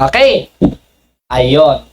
Okay? Ayun.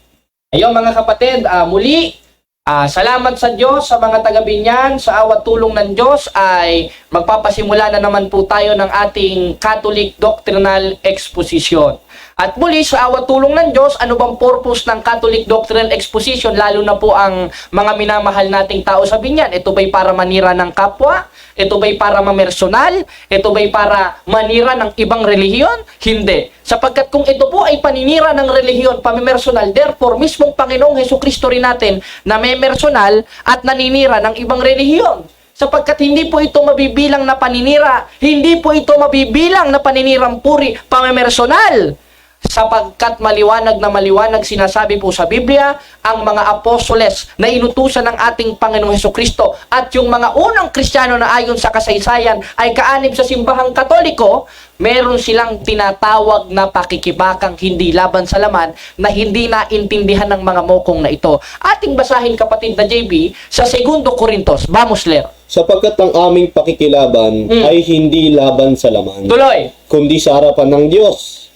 Ayun mga kapatid, muli, salamat sa Diyos, sa mga taga-Binyan, sa awat tulong ng Diyos ay magpapasimula na naman po tayo ng ating Catholic Doctrinal Exposition. At muli, sa awat tulong ng Diyos, ano bang purpose ng Catholic Doctrinal Exposition, lalo na po ang mga minamahal nating tao sa Binyan? Ito ba'y para manira ng kapwa? Ito ba'y para mamersonal? Ito ba'y para manira ng ibang relihiyon? Hindi. Sapagkat kung ito po ay paninira ng relihiyon, pamimersonal, therefore, mismong Panginoong Hesukristo rin natin na may mersonal at naninira ng ibang relihiyon. Sapagkat hindi po ito mabibilang na paninira, hindi po ito mabibilang na paninirang puri, pamimersonal. Sapagkat maliwanag na maliwanag sinasabi po sa Biblia, ang mga apostoles na inutusan ng ating Panginoong Hesukristo at yung mga unang Kristiyano na ayon sa kasaysayan ay kaanib sa simbahang Katoliko, meron silang tinatawag na pakikibakang hindi laban sa laman na hindi naintindihan ng mga mokong na ito. Ating basahin kapatid na JB sa 2 Corintos. Vamos ler. Sapagkat ang aming pakikilaban ay hindi laban sa laman, Tuloy. kundi sa harapan ng Diyos.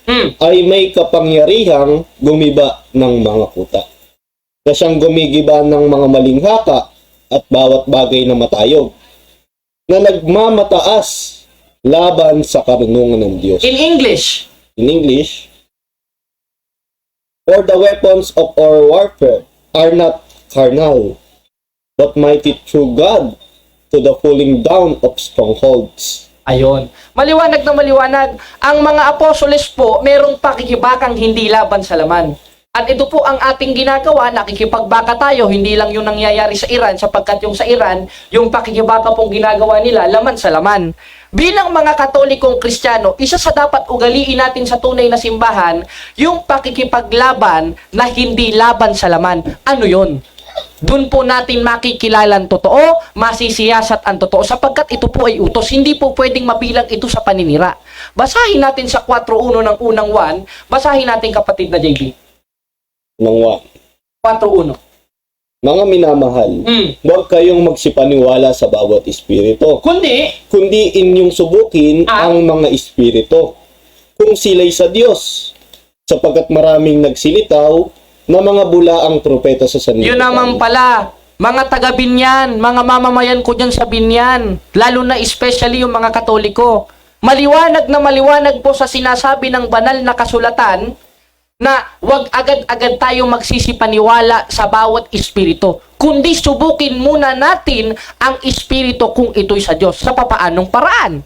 Ay may kapangyarihang gumiba ng mga kuta. Na siyang gumigiba ng mga maling haka at bawat bagay na matayog, na nagmamataas laban sa karunungan ng Diyos. In English. In English, for the weapons of our warfare are not carnal, but mighty through God to the pulling down of strongholds. Ayon. Maliwanag na maliwanag. Ang mga apostoles po, merong pakikibakang hindi laban sa laman. At ito po ang ating ginagawa, nakikipagbaka tayo, hindi lang yung nangyayari sa Iran, sapagkat yung sa Iran, yung pakikibaka pong ginagawa nila, laman sa laman. Bilang mga Katolikong Kristiyano, isa sa dapat ugaliin natin sa tunay na simbahan, yung pakikipaglaban na hindi laban sa laman. Ano yon? Doon po natin makikilala ang totoo, masisiyasat ang totoo, sapagkat ito po ay utos. Hindi po pwedeng mabilang ito sa paninira. Basahin natin sa 4.1 ng unang 1, basahin natin kapatid na JB. Nang 4.1. mga minamahal, huwag kayong magsipaniwala sa bawat espiritu, kundi inyong subukin ang mga espiritu, kung sila'y sa Diyos, sapagkat maraming nagsilitaw na mga bulaang propeta sa sanlibutan. Yun naman pala, mga taga-Binyan, mga mamamayan ko dyan sa Binyan, lalo na especially yung mga Katoliko, maliwanag na maliwanag po sa sinasabi ng banal na kasulatan na wag agad-agad tayo magsisipaniwala sa bawat espiritu, kundi subukin muna natin ang espiritu kung ito'y sa Diyos. Sa papaanong paraan?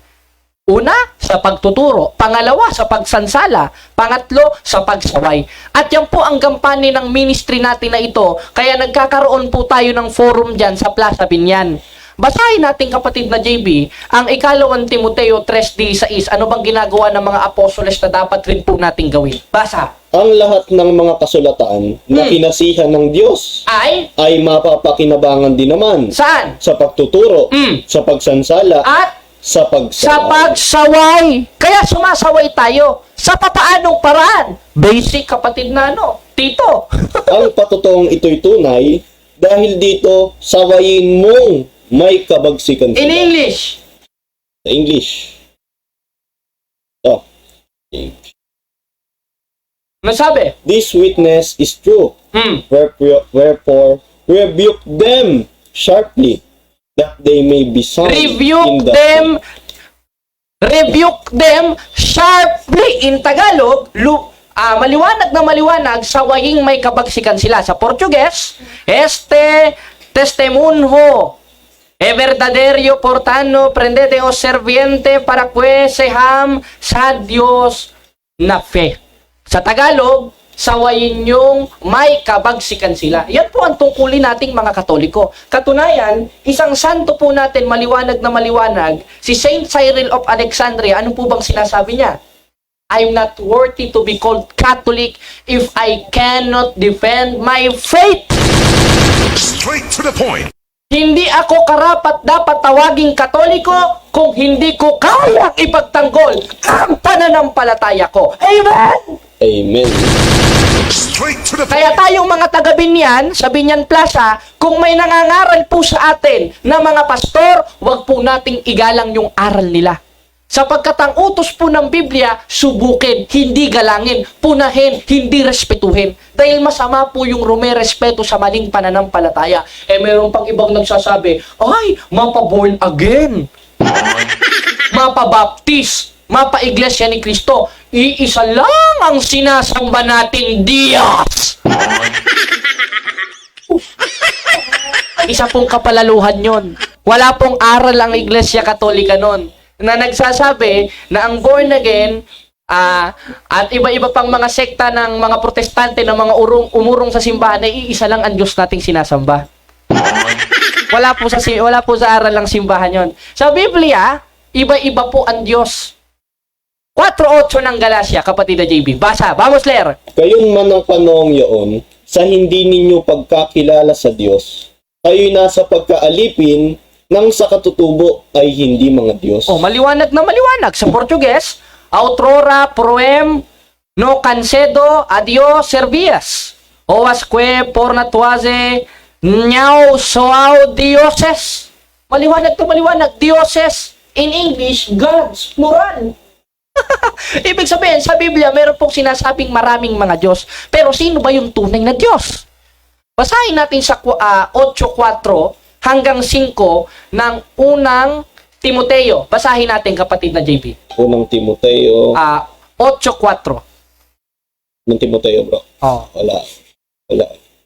Una, sa pagtuturo. Pangalawa, sa pagsansala. Pangatlo, sa pagsaway. At yan po ang gampanin ng ministry natin na ito. Kaya nagkakaroon po tayo ng forum dyan sa Plaza Binyan. Basahin natin kapatid na JB, ang 2 Timoteo 3:16. Ano bang ginagawa ng mga apostoles na dapat rin po natin gawin? Basa. Ang lahat ng mga kasulatan na kinasihan ng Diyos ay mapapakinabangan din naman. Saan? Sa pagtuturo, sa pagsansala, At sa sa pagsaway. Kaya sumasaway tayo. Sa papaanong paraan? Basic kapatid na tito. Ang patotoong ito'y tunay dahil dito sawayin mong may kabagsikan In sila. English. Sa English. Oh. Ano sabi? This witness is true. Wherefore, rebuke them sharply, that they may be sound Rebuke them sharply. In Tagalog, maliwanag na maliwanag, sawaying may kabagsikan sila. Sa Portuguese, testemunho verdadero portano prendete o serviente para que seham sa Diyos na fe. Sa Tagalog, sawayin yung may kabagsikan sila. Yan po ang tungkulin nating mga Katoliko. Katunayan, isang santo po natin, maliwanag na maliwanag, si Saint Cyril of Alexandria, ano po bang sinasabi niya? I'm not worthy to be called Catholic if I cannot defend my faith. Straight to the point. Hindi ako karapat dapat tawaging Katoliko kung hindi ko kayang ipagtanggol ang pananampalataya ko. Amen! Amen. Straight to the point. Kaya tayong mga taga-Binyan, sa Binyan Plaza, kung may nangangaral po sa atin na mga pastor, wag po nating igalang yung aral nila. Sapagkat ang utos po ng Biblia, subukin, hindi galangin, punahin, hindi respetuhin. Dahil masama po yung rumerespeto sa maling pananampalataya. Meron pang ibang nagsasabi, ay, mapa-born again, mapa-baptist, mapa-iglesia ni Kristo. Iisa lang ang sinasamba nating Diyos. Isa pong kapalaluhan yon. Wala pong aral ang Iglesia Katolika nun na nagsasabi na ang born again at iba-iba pang mga sekta ng mga protestante na mga umurong sa simbahan ay iisa lang ang Diyos nating sinasamba. Wala po sa aral ng simbahan yon. Sa Biblia, iba-iba po ang Diyos. 4:8 ng Galacia, kapatid na JB. Basa, vamos leer. Kayong man ang panahong yaon, sa hindi ninyo pagkakilala sa Diyos, kayo'y nasa pagkaalipin nang sa katutubo ay hindi mga Diyos. Maliwanag na maliwanag. Sa Portuguese, autrora proem no cancedo a Dios servias. Oasque pornatuaze nhau soao dioses. Maliwanag to maliwanag. Dioses, in English, gods, plural. Ibig sabihin, sa Biblia, meron pong sinasabing maraming mga Diyos. Pero sino ba yung tunay na Diyos? Basahin natin sa 8:4 hanggang 5 ng unang Timoteo. Basahin natin, kapatid na JP. Unang Timoteo. 8:4. Unang Timoteo, bro. Oh. Wala.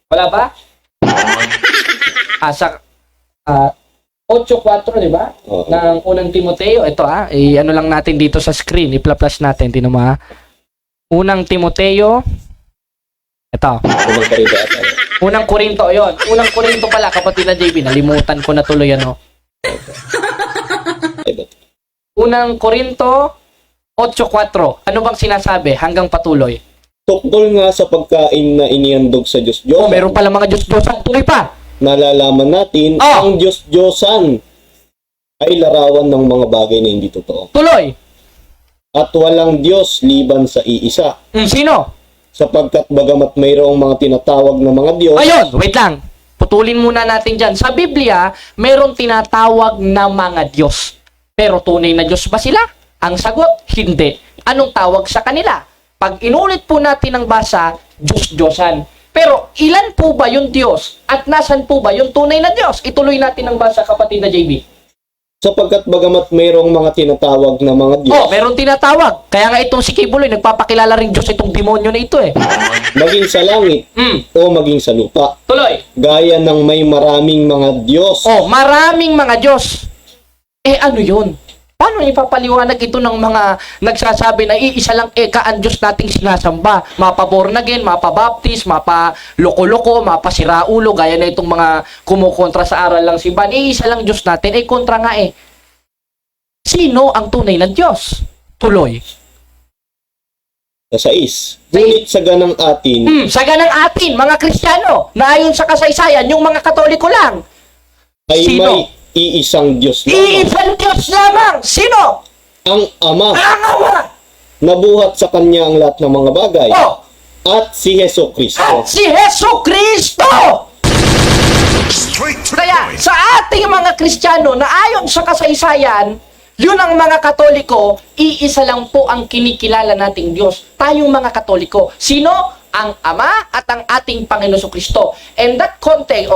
Wala ba? Sa 8:4, di ba? Oo. Ng unang Timoteo. Ito ano lang natin dito sa screen. I-flash natin. Tinan mo Unang Timoteo. Ito. Unang Korinto ata. Unang Korinto, yun. Unang Korinto pala, kapatid na JB. Nalimutan ko na tuloy, Ay, ba't? Unang Korinto 8:4. Ano bang sinasabi hanggang patuloy? Tungkol nga sa pagkain na inihandog sa Diyos-Diyosan, Meron pala mga Diyos-Diyosan. Tuloy pa. nalalaman natin ang Diyos-Diyosan ay larawan ng mga bagay na hindi totoo. Tuloy. At walang Diyos liban sa iisa. Sino? Sapagkat bagamat mayroong mga tinatawag na mga Diyos, Ayun, wait lang. Putulin muna natin dyan. Sa Biblia, meron tinatawag na mga Diyos. Pero tunay na Diyos ba sila? Ang sagot, hindi. Anong tawag sa kanila? Pag inulit po natin ang basa, Diyos-Diyosan. Pero ilan po ba yung Diyos? At nasan po ba yung tunay na Diyos? Ituloy natin ang basa, kapatid na JB. sapagkat bagamat mayroong mga tinatawag na mga Diyos, Meron tinatawag. Kaya nga itong si Kibuloy, nagpapakilala rin Diyos itong demonyo na ito maging sa langit o maging sa lupa, Tuloy. gaya ng may maraming mga Diyos. Maraming mga Diyos. Ano yun? Paano ipapaliwanag ito ng mga nagsasabi na iisa lang ang Diyos nating sinasamba? Mapa-born again, mapa-baptist, mapa-loko-loko, mapa-siraulo, gaya na itong mga kumukontra sa aral lang simbahan. Iisa lang Diyos natin, kontra nga Sino ang tunay na Diyos? Tuloy. Sa 6. Ngunit sa ganang atin, Sa ganang atin, mga Kristiyano, na ayon sa kasaysayan, yung mga Katoliko lang. ay Sino? may iisang Diyos lamang, Iisang Diyos lamang! Sino? ang Ama, Ang Ama! nabuhat sa Kanya ang lahat ng mga bagay, Oh! at si Heso Kristo. At si Heso Kristo! Straight to the Kaya point. sa ating mga Kristiyano na ayon sa kasaysayan, yun ang mga Katoliko, iisa lang po ang kinikilala nating Diyos. Tayong mga Katoliko. Sino? Ang Ama at ang ating Panginoon Kristo. And that context,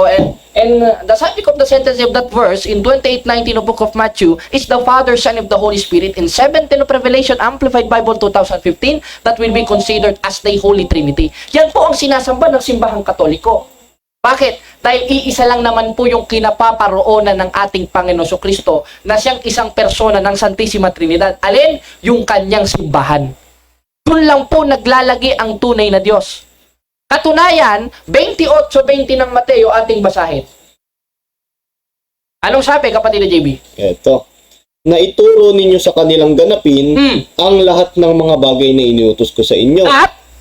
and the subject of the sentence of that verse in 28:19 of Book of Matthew is the Father, Son, of the Holy Spirit. In 7:10 of Revelation, Amplified Bible 2015, that will be considered as the Holy Trinity. Yan po ang sinasamba ng simbahang Katoliko. Bakit? Dahil iisa lang naman po yung kinapaparoonan ng ating Panginoon Kristo na siyang isang persona ng Santissima Trinidad. Alin? Yung kanyang simbahan. Doon lang po naglalagi ang tunay na Diyos. Katunayan, 28:20 ng Mateo ating basahin. Anong sabi, kapatid na JB? Ito. Na ituro ninyo sa kanilang ganapin ang lahat ng mga bagay na iniutos ko sa inyo.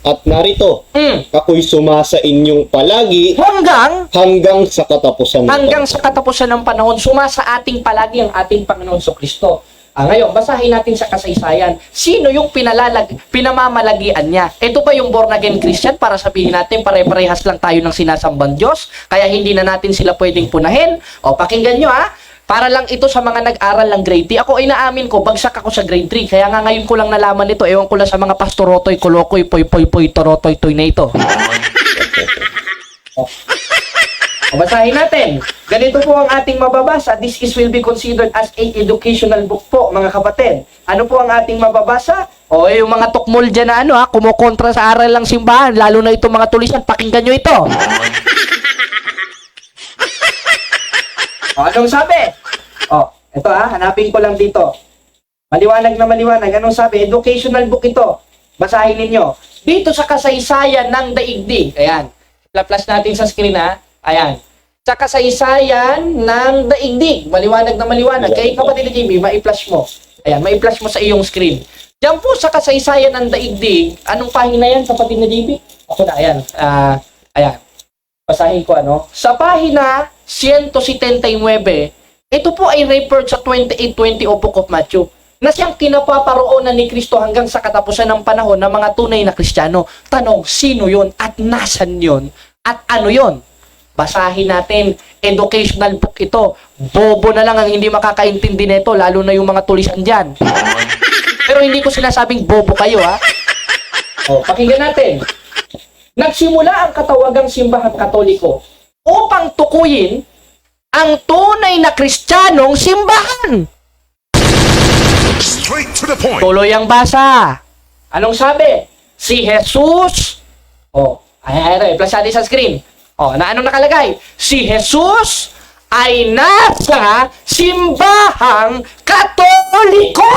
At narito, ako'y sumasa inyong palagi hanggang sa katapusan ng hanggang sa katapusan ng panahon, sumasa ating palagi ang ating Panginoon Kristo. Ngayon, basahin natin sa kasaysayan. Sino yung pinamamalagian niya? Ito ba yung born again Christian para sabihin natin pare-parehas lang tayo ng sinasambang Diyos? Kaya hindi na natin sila pwedeng punahin? Pakinggan nyo Para lang ito sa mga nag-aral ng grade 3. Ako ay naamin ko, bagsak ako sa grade 3. Kaya nga ngayon ko lang nalaman ito. Ewan ko lang sa mga pastorotoy, kolokoy, poy, torotoy, toy na ito. Basahin natin. Ganito po ang ating mababasa. This will be considered as a educational book po, mga kapatid. Ano po ang ating mababasa? O, yung mga tukmol dyan na kumukontra sa aral ng simbahan, lalo na itong mga tulisan, pakinggan nyo ito. O, anong sabi? O, ito hanapin ko lang dito. Maliwanag na maliwanag. Anong sabi? Educational book ito. Basahin ninyo. Dito sa kasaysayan ng daigdig. Ayan. Flash natin sa screen Ayan. Sa kasaysayan ng daigdig. Maliwanag na maliwanag. Kaya kapatid na Jimmy, mai-flash mo. Ayan, mai-flash mo sa iyong screen. Diyan po sa kasaysayan ng daigdig. Anong pahina yan, kapatid na Jimmy? Ako na, ayan. Ayan. Basahin ko Sa pahina 179, ito po ay referred sa 28:20 o Book of Matthew, na siyang kinapaparoonan ni Kristo hanggang sa katapusan ng panahon ng mga tunay na Kristiyano. Tanong, sino yon at nasan yon at ano yon? Basahin natin. Educational book ito. Bobo na lang ang hindi makakaintindi nito, lalo na yung mga tulisan dyan. Pero hindi ko sinasabing bobo kayo, pakinggan natin. Nagsimula ang katawagang simbahang Katoliko upang tukuyin ang tunay na Kristiyanong simbahan. Straight to the point. Tuloy ang basa. Anong sabi? Si Jesus. Flash natin sa screen. Anong nakalagay? Si Jesus ay nasa simbahang Katoliko.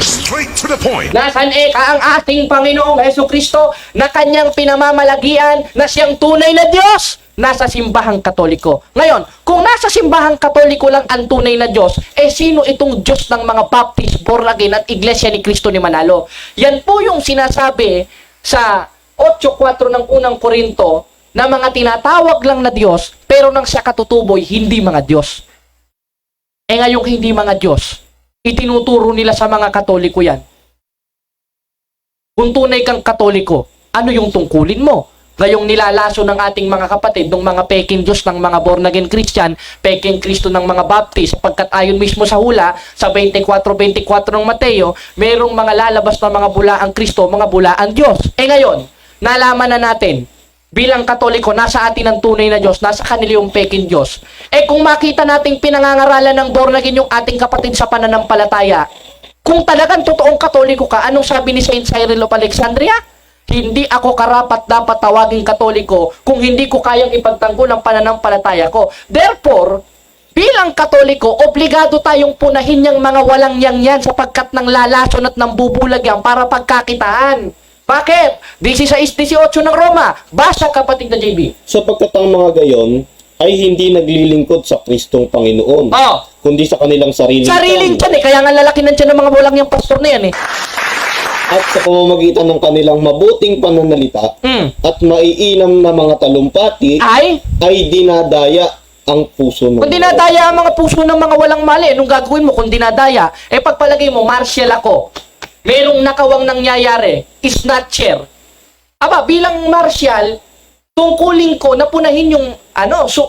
Straight to the point. Nasaan ang ating Panginoong Hesukristo na kanyang pinamamalagian na siyang tunay na Diyos? Nasa simbahang Katoliko. Ngayon, kung nasa simbahang Katoliko lang ang tunay na Diyos, sino itong Diyos ng mga Baptist, born again at Iglesia ni Cristo ni Manalo? Yan po yung sinasabi sa 8:4 ng unang Korinto na mga tinatawag lang na Diyos, pero nang siya katutuboy, hindi mga Diyos. Ngayong hindi mga Diyos, itinuturo nila sa mga Katoliko yan. Kung tunay kang Katoliko, ano yung tungkulin mo? Ngayong nilalaso ng ating mga kapatid, ng mga peking Diyos ng mga born again Christian, peking Kristo ng mga Baptist, sapagkat ayon mismo sa hula, sa 24:24 ng Mateo, merong mga lalabas na mga bulaang Kristo, mga bulaang Diyos. Ngayon, nalaman na natin, bilang Katoliko, nasa atin ang tunay na Diyos, nasa kanila yung peking Diyos. Kung makita nating pinangangaralan ng born again yung ating kapatid sa pananampalataya, kung talagang totoong Katoliko ka, anong sabi ni Saint Cyril of Alexandria? Hindi ako karapat dapat tawaging Katoliko kung hindi ko kayang ipagtanggol ang pananampalataya ko. Therefore, bilang Katoliko, obligado tayong punahin yung mga walang yan sapagkat nang lalason at nang bubulag yan para pagkakitaan. Bakit? 16:18 ng Roma. Basa, kapatid na JB. Sapagkat ang mga gayon ay hindi naglilingkod sa Kristong Panginoon, kundi sa kanilang sariling tiyan. Kaya nga lalaki ng tiyan ng mga walang yung pastor na yan At sa pamamagitan ng kanilang mabuting pananalita at maiinam na mga talumpati ay dinadaya ang puso ng Kung dinadaya ang mga puso ng mga walang mali, anong gagawin mo kung dinadaya? Pagpalagay mo, martial ako. Merong nakawang nangyayari, snatcher. Bilang martial, tungkulin ko na punahin yung,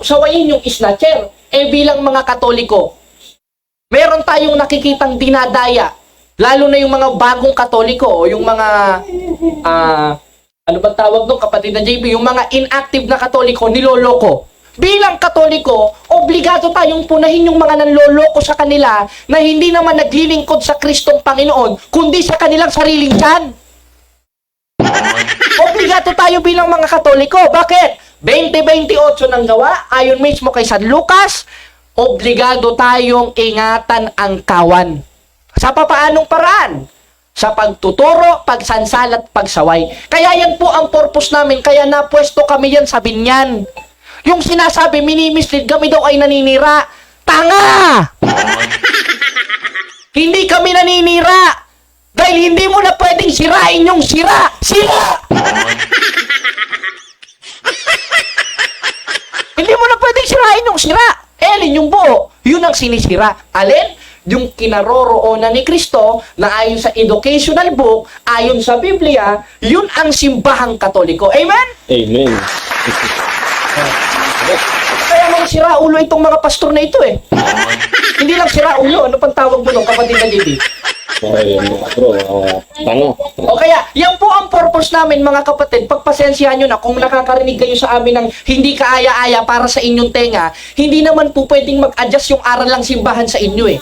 sawayin yung snatcher. Bilang mga Katoliko, meron tayong nakikitang dinadaya. Lalo na yung mga bagong Katoliko o yung mga, ano bang tawag doon, kapatid na JB? Yung mga inactive na Katoliko, niloloko. Bilang Katoliko, obligado tayong punahin yung mga nanloloko sa kanila na hindi naman naglilingkod sa Kristong Panginoon, kundi sa kanilang sariling tiyan. Obligado tayo bilang mga Katoliko. Bakit? 20:28 ng Gawa, ayon mismo kay San Lucas, obligado tayong ingatan ang kawan. Sa papaanong paraan? Sa pagtuturo, pagsansalat, pagsaway. Kaya yan po ang purpose namin. Kaya napwesto kami yan sa binyan. Yung sinasabi, minimislead kami daw ay naninira. Tanga! Hindi kami naninira. Dahil hindi mo na pwedeng sirain yung sira. Sira! Hindi mo na pwedeng sirain yung sira. Alin yung buo. Yun ang sinisira. Alin? Yung kinaroroonan ni Kristo na ayon sa educational book, ayon sa Biblia, yun ang simbahang Katoliko. Amen? Amen. Kaya mga siraulo itong mga pastor na ito eh. Hindi lang siraulo. Ano pang tawag mo nung kapatid na JB? Ay, mga bro, tanga. O kaya, yan po ang purpose namin mga kapatid. Pagpasensyahan nyo na kung nakakarinig kayo sa amin ng hindi kaaya-aya para sa inyong tenga, hindi naman po pwedeng mag-adjust yung aral lang simbahan sa inyo eh.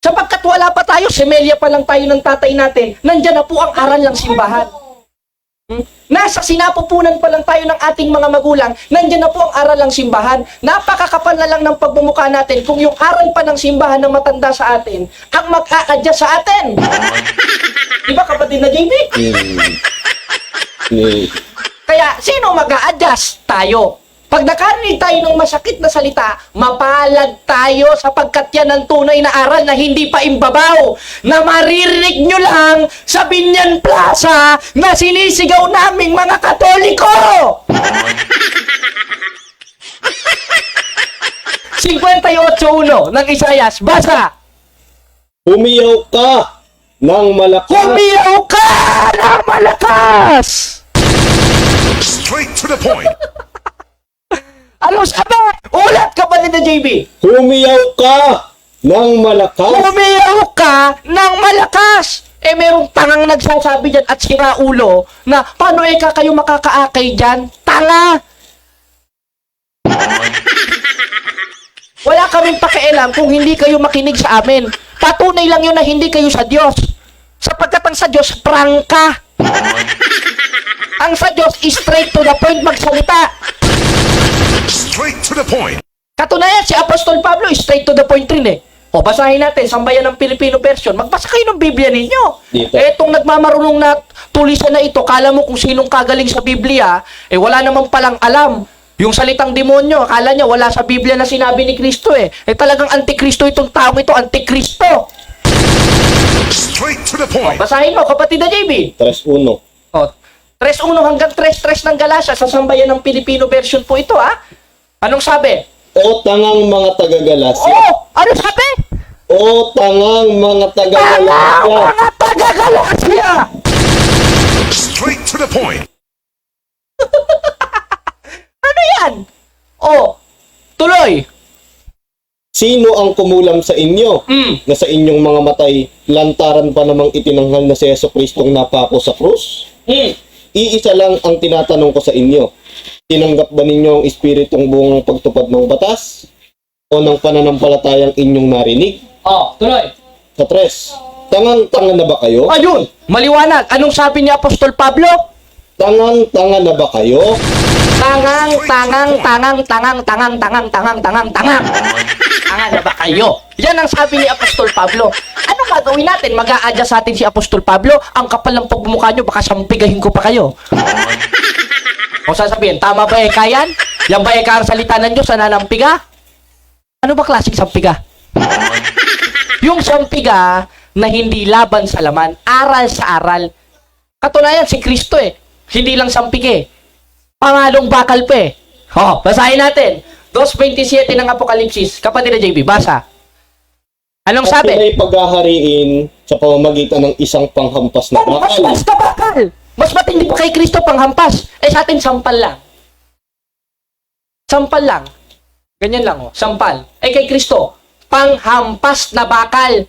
Sapagkat wala pa tayo, semelya pa lang tayo ng tatay natin, nandyan na po ang aral lang simbahan. Nasa sinapupunan pa lang tayo ng ating mga magulang, nandyan na po ang aral ng simbahan. Napakakapal na lang ng pagmumukha natin kung yung aral pa ng simbahan na matanda sa atin ang mag-a-adjust sa atin. Di ba kapatid na JB? Kaya sino mag-a-adjust? Tayo. Pag nakarinig tayo ng masakit na salita, mapalad tayo sapagkat yan ang tunay na aral na hindi pa imbabaw, na maririnig nyo lang sa Binyan Plaza na sinisigaw naming mga Katoliko! 58:1 ng Isayas, basa! Humiyaw ka ng malakas. Humiyaw ka ng malakas! Straight to the point. Ano sabi? Ulat kapatid na JB! Humiyaw ka ng malakas. Humiyaw ka ng malakas! Eh, merong tangang nagsasabi dyan at siraulo na paano kayo makakaakay dyan? Tanga! Wala kaming pakialam kung hindi kayo makinig sa amin. Patunay lang yun na hindi kayo sa Diyos. Sapagkat ang sa Diyos, prangka. Ang sa Diyos, straight to the point magsalita. Straight to the point. Katunayan, si Apostol Pablo, straight to the point rin eh. O, basahin natin, sambayan ng Filipino version. Magbasa kayo ng Biblia ninyo. Dito. Etong nagmamarunong na tulisan na ito, kala mo kung sinong kagaling sa Biblia, eh wala naman palang alam. Yung salitang demonyo, akala niya wala sa Biblia na sinabi ni Kristo eh. Eh talagang antikristo itong taong ito, antikristo. Straight to the O, point. basahin mo, kapatid na JB. 3:1. O, 3:1 hanggang 3:3 ng Galacia, sa sambayan ng Filipino version po ito, ha? Anong sabi? O tangang mga taga-Galasya. Oh! Ano sabi? O tangang mga taga-Galasya. Mga taga-Galacia! Straight to the point. Ano yan? Oh, tuloy. Sino ang kumulam sa inyo na sa inyong mga matay lantaran pa namang itinanghal na si Jesucristong napako sa krus? Iisa lang ang tinatanong ko sa inyo. Tinanggap ba ninyo ang espiritong buong pagtupad ng batas? O ng pananampalatayang inyong narinig? Oh, tuloy. Sa 3, tangang-tanga na ba kayo? Ayun, maliwanag. Anong sabi ni Apostol Pablo? Tangang-tanga na ba kayo? Tangang. Tanga na ba kayo? Yan ang sabi ni Apostol Pablo. Anong gagawin natin? Mag-a-adjust sa atin si Apostol Pablo? Ang kapal ng pagmumukha nyo, baka sampigahin ko pa kayo. O sasabihin, tama ba yan? Yan ba ang salita ng Diyos na nanampiga? Ano ba klaseng sampiga? Yung sampiga na hindi laban sa laman, aral sa aral. Katunayan, si Kristo eh. Hindi lang sampig eh. Pangalong bakal pa eh. O, basahin natin. 2:27 ng Apokalipsis. Kapatid na JB, basa. Anong At sabi? sila'y paghahariin sa pamamagitan ng isang panghampas na bakal. Panghampas na bakal! Mas matindi pa kay Kristo panghampas. Eh sa atin, sampal lang. Sampal lang. Ganyan lang, oh. Sampal. Eh kay Kristo, panghampas na bakal.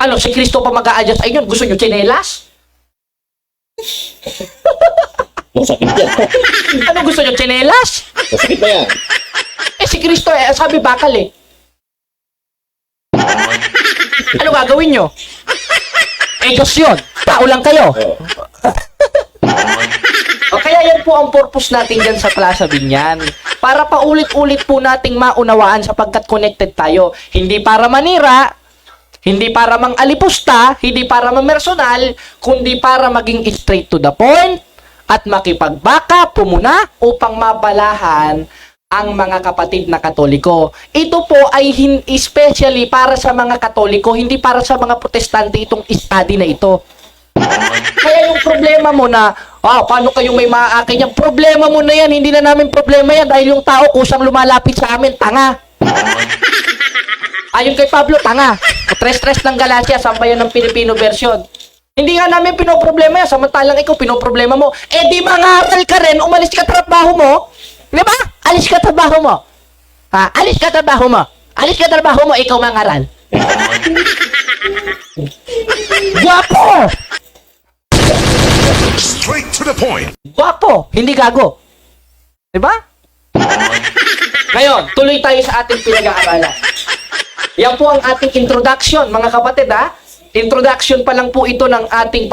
Ano, si Kristo pa mag-a-adjust sa inyo? Gusto nyo tsinelas? Masakit yan. Ano gusto nyo, tsinelas? Masakit na yan. Eh si Kristo, sabi bakal eh. Ano gagawin nyo? Eh Diyos yun. Tao lang kayo. Oh. O kaya yan po ang purpose natin dyan sa Plaza Binyan. Para paulit-ulit po nating maunawaan sapagkat connected tayo. Hindi para manira, hindi para mang-alipusta, hindi para mamersonal, kundi para maging straight to the point at makipagbaka, pumuna upang mabalahan ang mga kapatid na Katoliko. Ito po ay especially para sa mga Katoliko, hindi para sa mga Protestante itong study na ito. Kaya yung problema mo na, paano kayong may maaakay yan? Problema mo na yan, hindi na namin problema yan dahil yung tao kusang lumalapit sa amin, tanga. Ayon kay Pablo, tanga. Tres-tres ng Galacia, sambayan ng Filipino version. Hindi nga namin pinoproblema yan, samantalang ikaw pinoproblema mo. Eh di mangaral ka rin, umalis ka trabaho mo. Di ba? Alis ka trabaho mo. Alis ka trabaho mo. Alis ka trabaho mo, ikaw mangaral. Guwapo! Straight to the point. Guwapo, hindi gago. Diba? Ngayon, tuloy tayo sa ating pinag-aaralan. Yan po ang ating introduction, mga kapatid, ha? Introduction pa lang po ito ng ating